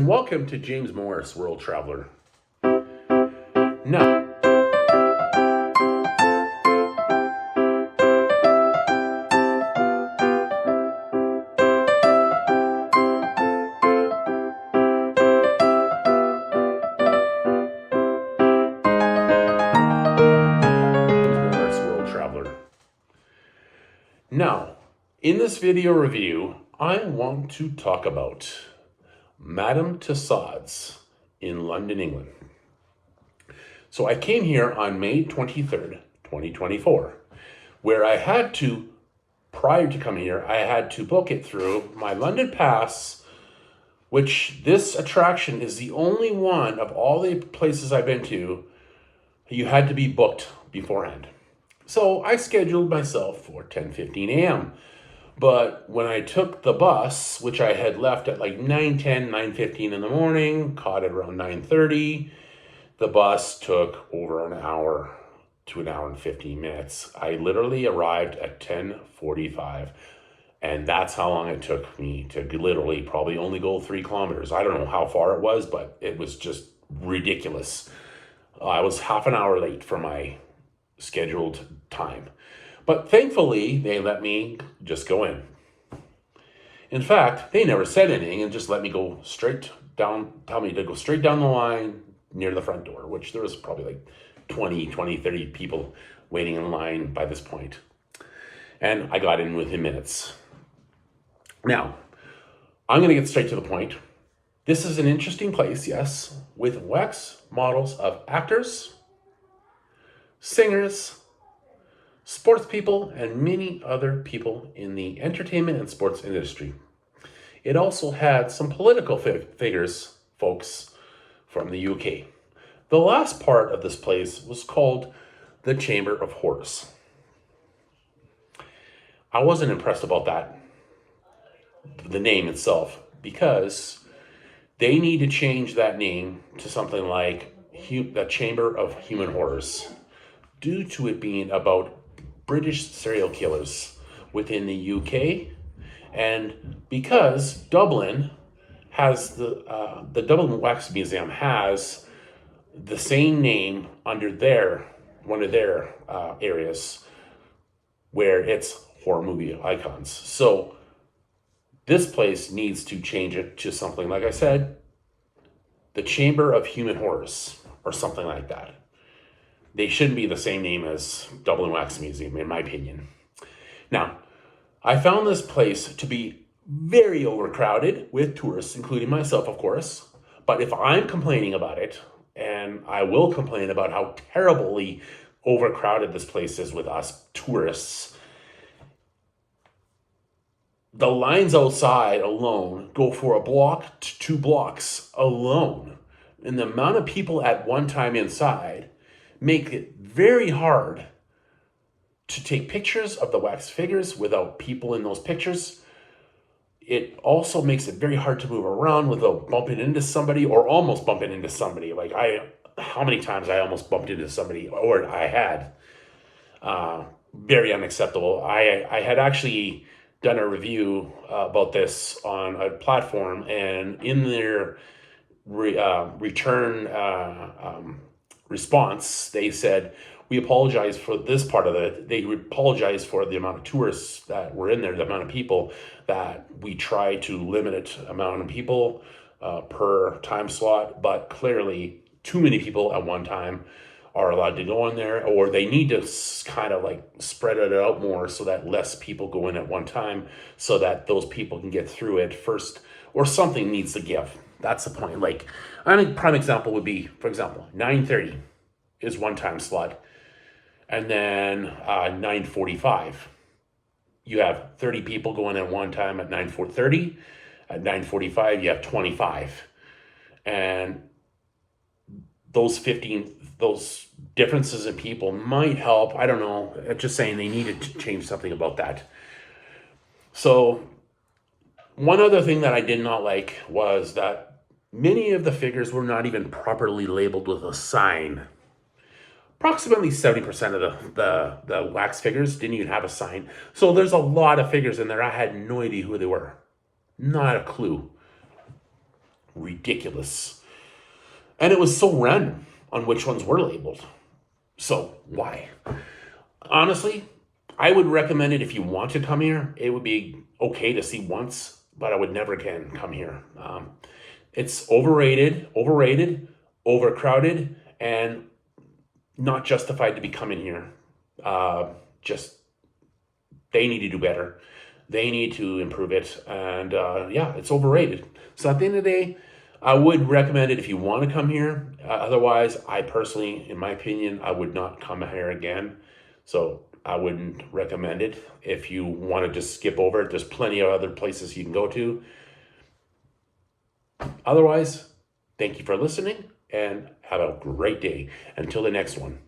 and welcome to James Morris World Traveler. Now, in this video review, I want to talk about Madame Tussaudes in London, England. So I came here on May 23rd, 2024, where I had to, prior to coming here, I had to book it through my London Pass, which this attraction is the only one of all the places I've been to, you had to be booked beforehand. So I scheduled myself for 10:15 a.m. But when I took the bus, which I had left at like 9:10, 9:15 in the morning, caught it around 9:30, the bus took over an hour to an hour and 15 minutes. I literally arrived at 10:45, and that's how long it took me to literally probably only go 3 kilometers. I don't know how far it was, but it was just ridiculous. I was half an hour late for my scheduled time. But thankfully, they let me just go in. In fact, they never said anything and just let me go straight down, tell me to go straight down the line near the front door, which there was probably like 30 people waiting in line by this point. And I got in within minutes. Now, I'm going to get straight to the point. This is an interesting place, yes, with wax models of actors, singers, sports people, and many other people in the entertainment and sports industry. It also had some political figures, folks from the UK. The last part of this place was called the Chamber of Horrors. I wasn't impressed about that, the name itself, because they need to change that name to something like the Chamber of Human Horrors, due to it being about British serial killers within the UK, and because Dublin has the Dublin Wax Museum has the same name under one of their areas where it's horror movie icons. So this place needs to change it to something, like I said, the Chamber of Human Horrors or something like that. They shouldn't be the same name as Dublin Wax Museum, in my opinion. Now, I found this place to be very overcrowded with tourists, including myself, of course. But if I'm complaining about it, and I will complain about how terribly overcrowded this place is with us tourists, the lines outside alone go for a block to 2 blocks alone. And the amount of people at one time inside make it very hard to take pictures of the wax figures without people in those pictures. It also makes it very hard to move around without bumping into somebody or almost bumping into somebody. Like how many times I almost bumped into somebody, or I had. Very unacceptable. I had actually done a review about this on a platform, and in their return response, they said, we apologize for this part of it. They apologize for the amount of tourists that were in there, the amount of people, that we try to limit it amount of people per time slot, but clearly too many people at one time are allowed to go in there, or they need to kind of like spread it out more so that less people go in at one time so that those people can get through it first, or something needs to give. That's the point. Like, I think prime example would be, for example, 9:30 is one time slot, and then 9:45. You have 30 people going at one time at 9:30. At 9:45, you have 25. And those differences in people might help. I don't know. I'm just saying they needed to change something about that. So one other thing that I did not like was that many of the figures were not even properly labeled with a sign. Approximately 70% of the wax figures didn't even have a sign. So there's a lot of figures in there. I had no idea who they were. Not a clue. ridiculous. And it was so random on which ones were labeled. So why? Honestly, I would recommend it if you want to come here. It would be okay to see once, but I would never again come here. It's overrated, overcrowded, and not justified to be coming here. Just they need to do better. They need to improve it, and yeah, it's overrated. So at the end of the day, I would recommend it if you want to come here. Otherwise, I personally, in my opinion, I would not come here again. So I wouldn't recommend it. If you want to just skip over it, there's plenty of other places you can go to. Otherwise, thank you for listening and have a great day. Until the next one.